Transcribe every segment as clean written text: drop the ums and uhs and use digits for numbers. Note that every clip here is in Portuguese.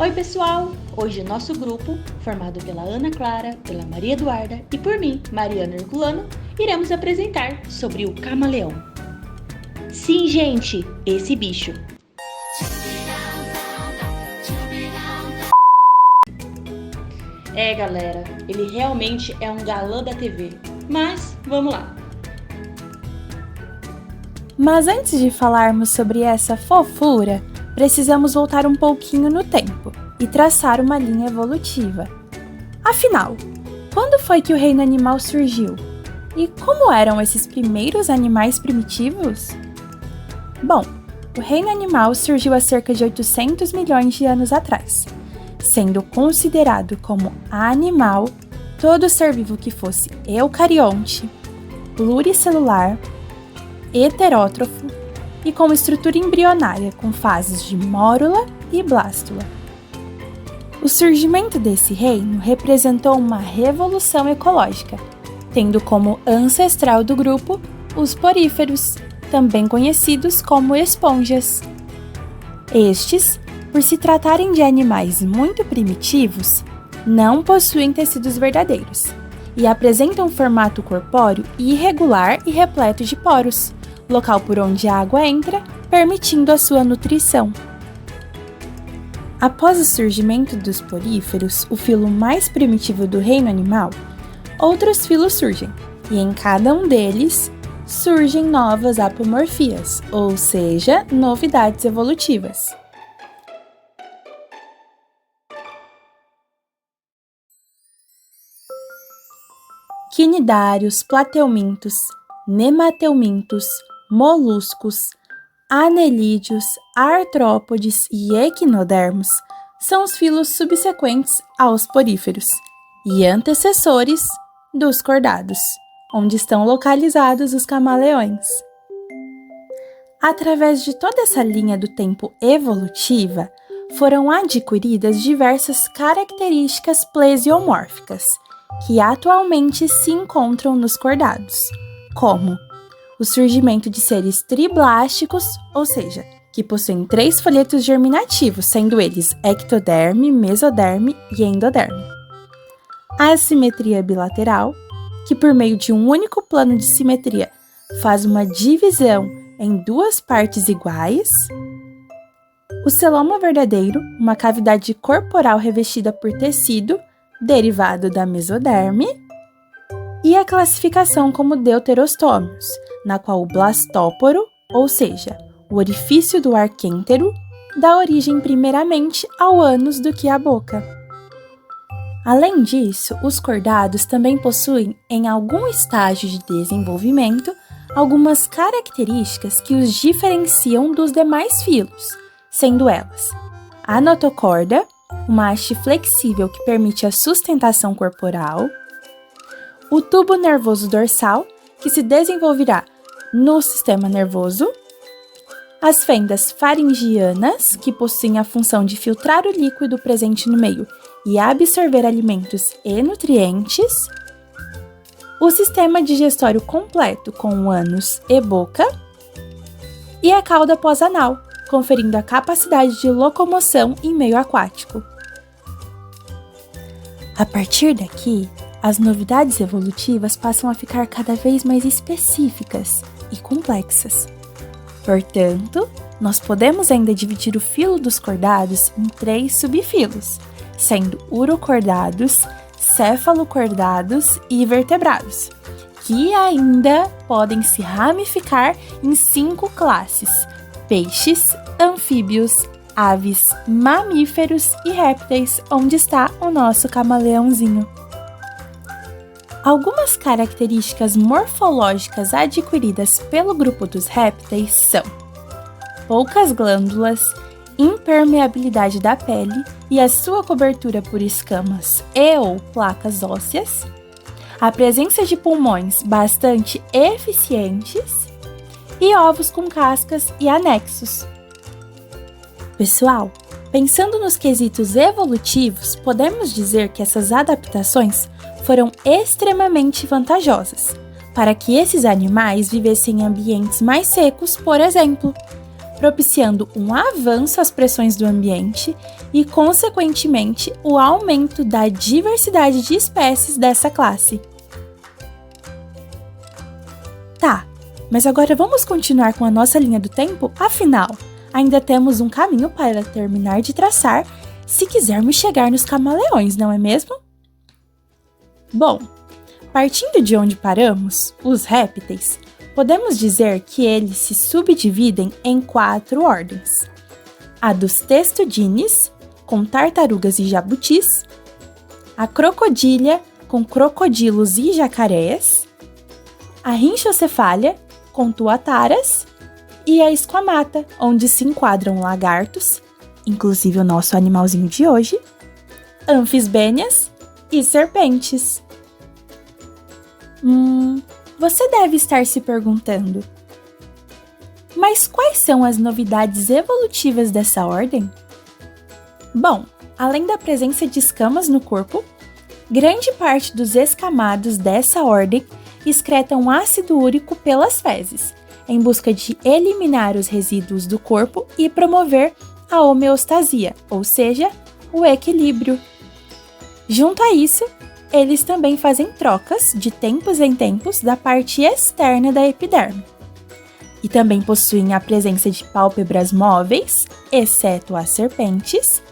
Oi pessoal! Hoje nosso grupo, formado pela Ana Clara, pela Maria Eduarda e por mim, Mariana Herculano, iremos apresentar sobre o camaleão. Sim, gente, esse bicho. Galera, ele realmente é um galã da TV, mas vamos lá! Mas antes de falarmos sobre essa fofura, precisamos voltar um pouquinho no tempo e traçar uma linha evolutiva. Afinal, quando foi que o reino animal surgiu? E como eram esses primeiros animais primitivos? Bom, o reino animal surgiu há cerca de 800 milhões de anos atrás, sendo considerado como animal todo ser vivo que fosse eucarionte, pluricelular, heterótrofo e com estrutura embrionária com fases de mórula e blástula. O surgimento desse reino representou uma revolução ecológica, tendo como ancestral do grupo os poríferos, também conhecidos como esponjas. Estes, por se tratarem de animais muito primitivos, não possuem tecidos verdadeiros e apresentam um formato corpóreo irregular e repleto de poros, local por onde a água entra, permitindo a sua nutrição. Após o surgimento dos poríferos, o filo mais primitivo do reino animal, outros filos surgem, e em cada um deles surgem novas apomorfias, ou seja, novidades evolutivas. Quinidários, plateumintos, nemateumintos, moluscos, anelídeos, artrópodes e equinodermos são os filos subsequentes aos poríferos e antecessores dos cordados, onde estão localizados os camaleões. Através de toda essa linha do tempo evolutiva, foram adquiridas diversas características plesiomórficas, que atualmente se encontram nos cordados, como o surgimento de seres triblásticos, ou seja, que possuem 3 folhetos germinativos, sendo eles ectoderme, mesoderme e endoderme. A assimetria bilateral, que por meio de um único plano de simetria faz uma divisão em 2 partes iguais. O celoma verdadeiro, uma cavidade corporal revestida por tecido, derivado da mesoderme. E a classificação como deuterostômios, na qual o blastóporo, ou seja, o orifício do arquêntero, dá origem primeiramente ao ânus do que à boca. Além disso, os cordados também possuem, em algum estágio de desenvolvimento, algumas características que os diferenciam dos demais filos, sendo elas a notocorda, uma haste flexível que permite a sustentação corporal, o tubo nervoso dorsal, que se desenvolverá no sistema nervoso, as fendas faringianas, que possuem a função de filtrar o líquido presente no meio e absorver alimentos e nutrientes, o sistema digestório completo com o ânus e boca, e a cauda pós-anal, conferindo a capacidade de locomoção em meio aquático. A partir daqui, as novidades evolutivas passam a ficar cada vez mais específicas e complexas. Portanto, nós podemos ainda dividir o filo dos cordados em 3 subfilos, sendo urocordados, cefalocordados e vertebrados, que ainda podem se ramificar em 5 classes: peixes, anfíbios, aves, mamíferos e répteis, onde está o nosso camaleãozinho. Algumas características morfológicas adquiridas pelo grupo dos répteis são poucas glândulas, impermeabilidade da pele e a sua cobertura por escamas e/ou placas ósseas, a presença de pulmões bastante eficientes e ovos com cascas e anexos. Pessoal, pensando nos quesitos evolutivos, podemos dizer que essas adaptações foram extremamente vantajosas para que esses animais vivessem em ambientes mais secos, por exemplo, propiciando um avanço às pressões do ambiente e, consequentemente, o aumento da diversidade de espécies dessa classe. Tá, mas agora vamos continuar com a nossa linha do tempo? Afinal, ainda temos um caminho para terminar de traçar se quisermos chegar nos camaleões, não é mesmo? Bom, partindo de onde paramos, os répteis, podemos dizer que eles se subdividem em 4 ordens. A dos testudines, com tartarugas e jabutis, a crocodília, com crocodilos e jacarés, a rinchocefália, com tuataras, e a esquamata, onde se enquadram lagartos, inclusive o nosso animalzinho de hoje, anfisbênias e serpentes. Você deve estar se perguntando: mas quais são as novidades evolutivas dessa ordem? Bom, além da presença de escamas no corpo, grande parte dos escamados dessa ordem excretam ácido úrico pelas fezes, em busca de eliminar os resíduos do corpo e promover a homeostasia, ou seja, o equilíbrio. Junto a isso, eles também fazem trocas de tempos em tempos da parte externa da epiderme. E também possuem a presença de pálpebras móveis, exceto as serpentes,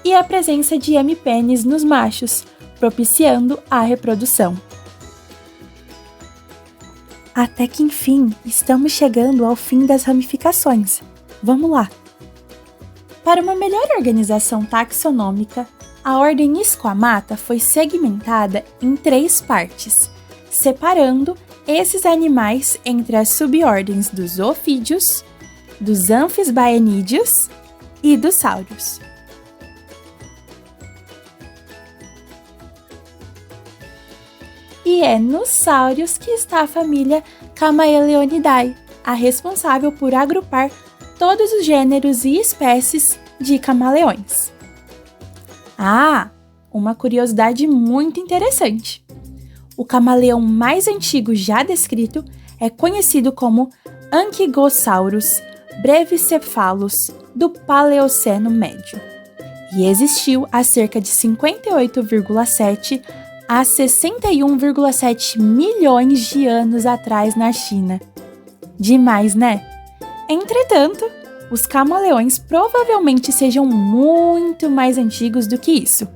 e a presença de hemipênis nos machos, propiciando a reprodução. Até que enfim, estamos chegando ao fim das ramificações. Vamos lá! Para uma melhor organização taxonômica, a ordem Esquamata foi segmentada em 3 partes, separando esses animais entre as subordens dos ofídeos, dos anfisbaenídeos e dos sáurios. E é nos sáurios que está a família Chamaeleonidae, a responsável por agrupar todos os gêneros e espécies de camaleões. Ah, uma curiosidade muito interessante. O camaleão mais antigo já descrito é conhecido como Ankygosaurus brevicephalus do Paleoceno Médio e existiu há cerca de 58,7 a 61,7 milhões de anos atrás na China. Demais, né? Entretanto, os camaleões provavelmente sejam muito mais antigos do que isso,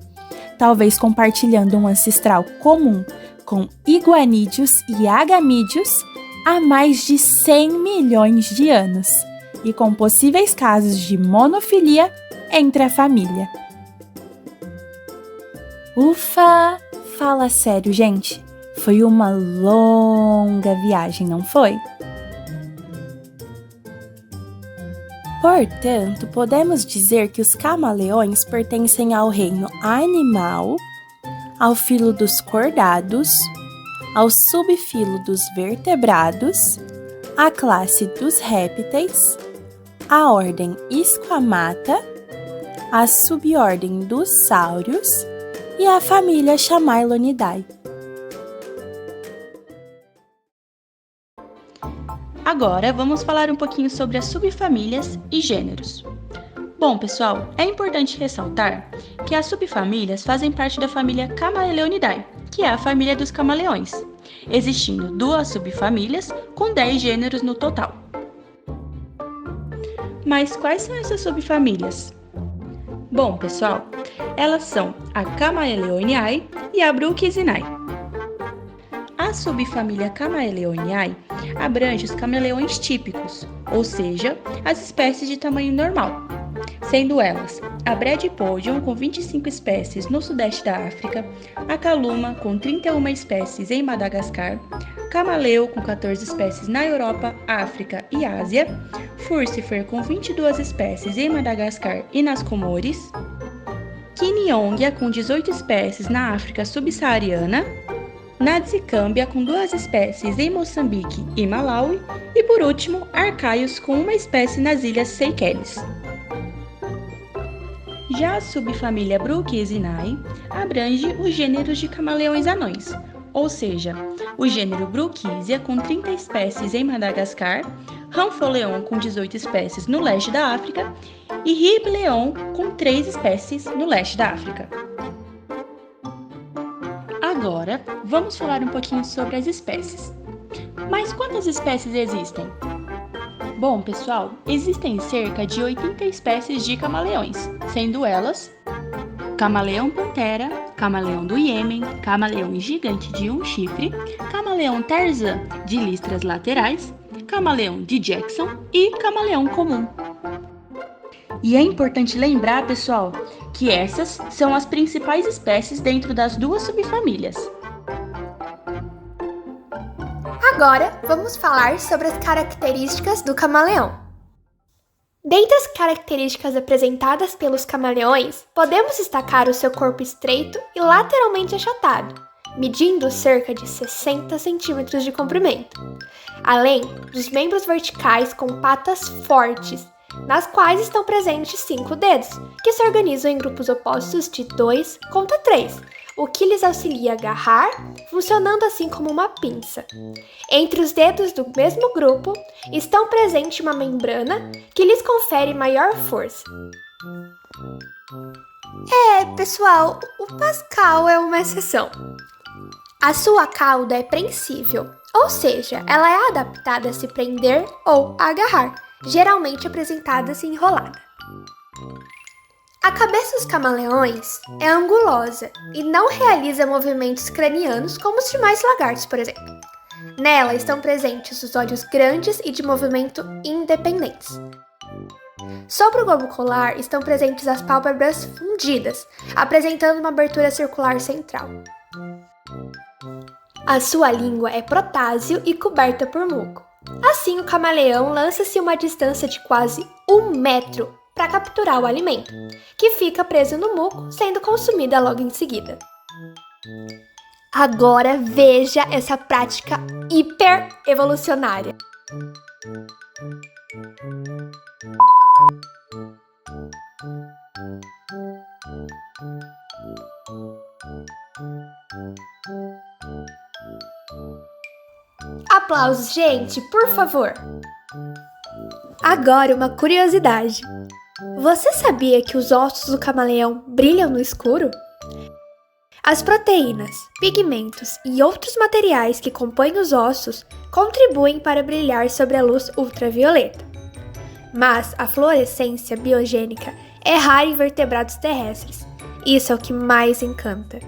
talvez compartilhando um ancestral comum com iguanídeos e agamídeos há mais de 100 milhões de anos, e com possíveis casos de monofilia entre a família. Ufa! Fala sério, gente. Foi uma longa viagem, não foi? Portanto, podemos dizer que os camaleões pertencem ao reino animal, ao filo dos cordados, ao subfilo dos vertebrados, à classe dos répteis, à ordem Esquamata, à subordem dos sáurios e à família Chamaelonidae. Agora vamos falar um pouquinho sobre as subfamílias e gêneros. Bom, pessoal, é importante ressaltar que as subfamílias fazem parte da família Chamaeleonidae, que é a família dos camaleões, existindo 2 subfamílias com 10 gêneros no total. Mas quais são essas subfamílias? Bom, pessoal, elas são a Chamaeleoniae e a Bruchsinae. A subfamília Chamaeleoniae abrange os camaleões típicos, ou seja, as espécies de tamanho normal, sendo elas a Bradypodium com 25 espécies no sudeste da África, a Caluma com 31 espécies em Madagascar, Camaleo com 14 espécies na Europa, África e Ásia, Furcifer com 22 espécies em Madagascar e nas Comores, Quiniôngia com 18 espécies na África subsaariana, Nadzicâmbia com 2 espécies em Moçambique e Malawi e, por último, Arcaios com 1 espécie nas ilhas Seychelles. Já a subfamília Bruchsinae abrange os gêneros de camaleões anões, ou seja, o gênero Bruchisia com 30 espécies em Madagascar, Ranfoleon com 18 espécies no leste da África e Ribleon com 3 espécies no leste da África. Agora, vamos falar um pouquinho sobre as espécies. Mas quantas espécies existem? Bom, pessoal, existem cerca de 80 espécies de camaleões, sendo elas camaleão pantera, camaleão do Iêmen, camaleão gigante de um chifre, camaleão Tarzan de listras laterais, camaleão de Jackson e camaleão comum. E é importante lembrar, pessoal, que essas são as principais espécies dentro das duas subfamílias. Agora, vamos falar sobre as características do camaleão. Dentre as características apresentadas pelos camaleões, podemos destacar o seu corpo estreito e lateralmente achatado, medindo cerca de 60 centímetros de comprimento, além dos membros verticais com patas fortes, nas quais estão presentes 5 dedos, que se organizam em grupos opostos de 2 contra 3, o que lhes auxilia a agarrar, funcionando assim como uma pinça. Entre os dedos do mesmo grupo, estão presente uma membrana que lhes confere maior força. Pessoal, o Pascal é uma exceção. A sua cauda é prensível, ou seja, ela é adaptada a se prender ou a agarrar, geralmente apresentada assim enrolada. A cabeça dos camaleões é angulosa e não realiza movimentos cranianos como os demais lagartos, por exemplo. Nela estão presentes os olhos grandes e de movimento independentes. Sobre o globo ocular estão presentes as pálpebras fundidas, apresentando uma abertura circular central. A sua língua é protásio e coberta por muco. Assim, o camaleão lança-se uma distância de quase 1 metro para capturar o alimento, que fica preso no muco, sendo consumida logo em seguida. Agora veja essa prática hiper evolucionária. Aplausos, gente, por favor! Agora uma curiosidade. Você sabia que os ossos do camaleão brilham no escuro? As proteínas, pigmentos e outros materiais que compõem os ossos contribuem para brilhar sobre a luz ultravioleta. Mas a fluorescência biogênica é rara em vertebrados terrestres. Isso é o que mais encanta.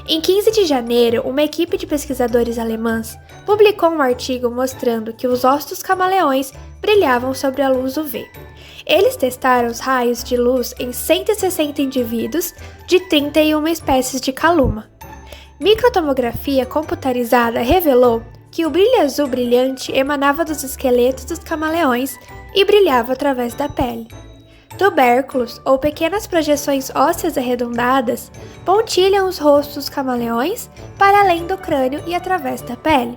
Em 15 de janeiro, uma equipe de pesquisadores alemãs publicou um artigo mostrando que os ossos dos camaleões brilhavam sobre a luz UV. Eles testaram os raios de luz em 160 indivíduos de 31 espécies de caluma. Microtomografia computarizada revelou que o brilho azul brilhante emanava dos esqueletos dos camaleões e brilhava através da pele. Tubérculos, ou pequenas projeções ósseas arredondadas, pontilham os rostos dos camaleões para além do crânio e através da pele.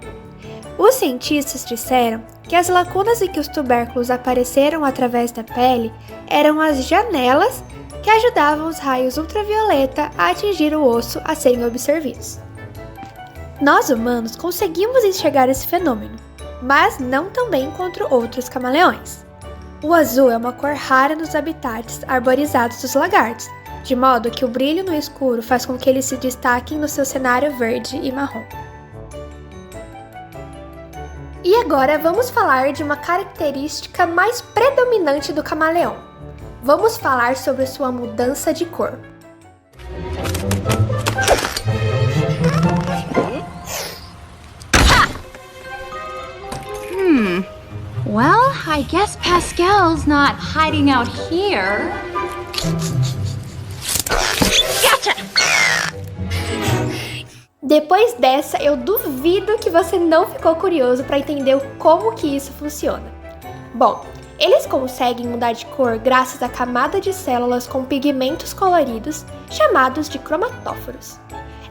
Os cientistas disseram que as lacunas em que os tubérculos apareceram através da pele eram as janelas que ajudavam os raios ultravioleta a atingir o osso a serem absorvidos. Nós humanos conseguimos enxergar esse fenômeno, mas não tão bem quanto outros camaleões. O azul é uma cor rara nos habitats arborizados dos lagartos, de modo que o brilho no escuro faz com que eles se destaquem no seu cenário verde e marrom. E agora vamos falar de uma característica mais predominante do camaleão. Vamos falar sobre sua mudança de cor. Well, I guess Pascal's not hiding out here. Gotcha! Depois dessa, eu duvido que você não ficou curioso para entender como que isso funciona. Bom, eles conseguem mudar de cor graças à camada de células com pigmentos coloridos, chamados de cromatóforos.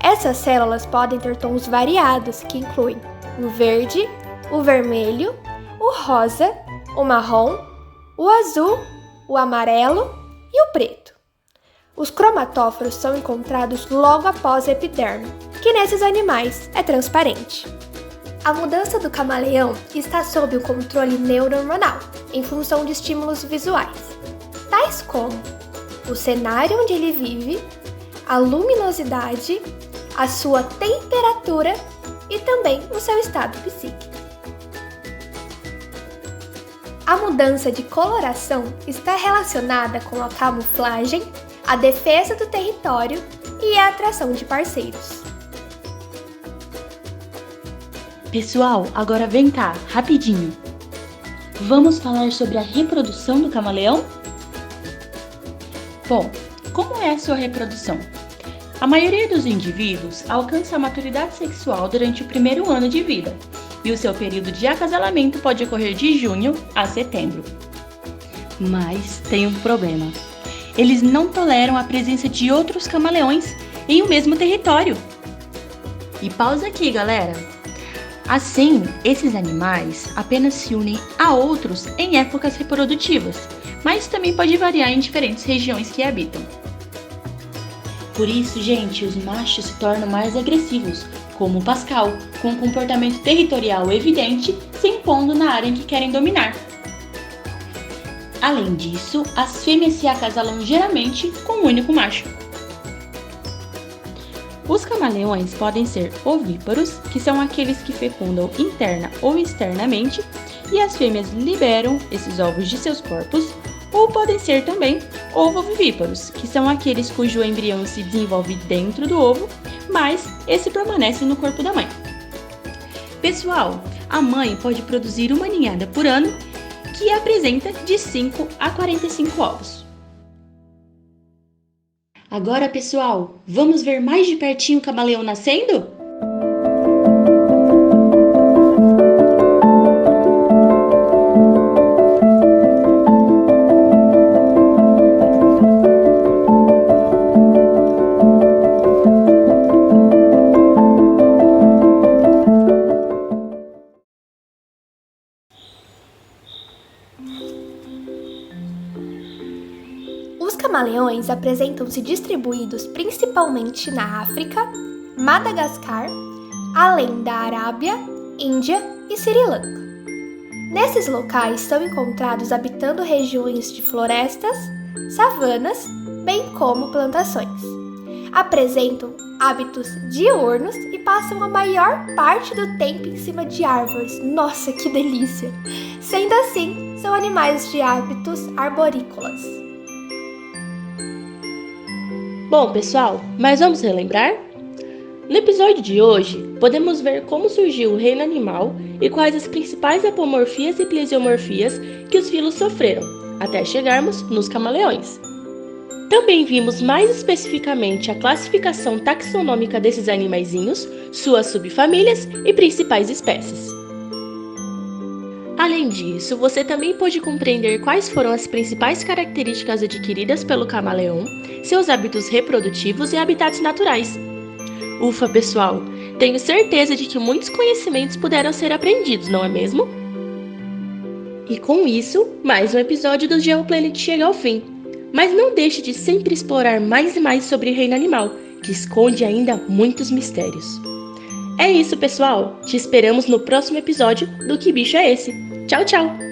Essas células podem ter tons variados, que incluem o verde, o vermelho, o rosa, o marrom, o azul, o amarelo e o preto. Os cromatóforos são encontrados logo após a epiderme, que nesses animais é transparente. A mudança do camaleão está sob o controle neuronal, em função de estímulos visuais, tais como o cenário onde ele vive, a luminosidade, a sua temperatura e também o seu estado psíquico. A mudança de coloração está relacionada com a camuflagem, a defesa do território e a atração de parceiros. Pessoal, agora vem cá, rapidinho. Vamos falar sobre a reprodução do camaleão? Bom, como é a sua reprodução? A maioria dos indivíduos alcança a maturidade sexual durante o primeiro ano de vida, e o seu período de acasalamento pode ocorrer de junho a setembro. Mas tem um problema. Eles não toleram a presença de outros camaleões em um mesmo território. E pausa aqui, galera. Assim, esses animais apenas se unem a outros em épocas reprodutivas, mas também pode variar em diferentes regiões que habitam. Por isso, gente, os machos se tornam mais agressivos, como o Pascal, com um comportamento territorial evidente, se impondo na área em que querem dominar. Além disso, as fêmeas se acasalam geralmente com um único macho. Os camaleões podem ser ovíparos, que são aqueles que fecundam interna ou externamente, e as fêmeas liberam esses ovos de seus corpos, ou podem ser também ovovivíparos, que são aqueles cujo embrião se desenvolve dentro do ovo, mas esse permanece no corpo da mãe. Pessoal, a mãe pode produzir uma ninhada por ano, que apresenta de 5 a 45 ovos. Agora, pessoal, vamos ver mais de pertinho o camaleão nascendo? Os camaleões apresentam-se distribuídos principalmente na África, Madagascar, além da Arábia, Índia e Sri Lanka. Nesses locais são encontrados habitando regiões de florestas, savanas, bem como plantações. Apresentam hábitos diurnos e passam a maior parte do tempo em cima de árvores. Nossa, que delícia! Sendo assim, são animais de hábitos arborícolas. Bom, pessoal, mas vamos relembrar? No episódio de hoje, podemos ver como surgiu o reino animal e quais as principais apomorfias e plesiomorfias que os filos sofreram, até chegarmos nos camaleões. Também vimos mais especificamente a classificação taxonômica desses animaizinhos, suas subfamílias e principais espécies. Além disso, você também pôde compreender quais foram as principais características adquiridas pelo camaleão, seus hábitos reprodutivos e habitats naturais. Ufa, pessoal! Tenho certeza de que muitos conhecimentos puderam ser aprendidos, não é mesmo? E com isso, mais um episódio do GeoPlanet chega ao fim. Mas não deixe de sempre explorar mais e mais sobre o reino animal, que esconde ainda muitos mistérios. É isso, pessoal! Te esperamos no próximo episódio do Que Bicho é Esse? Tchau, tchau!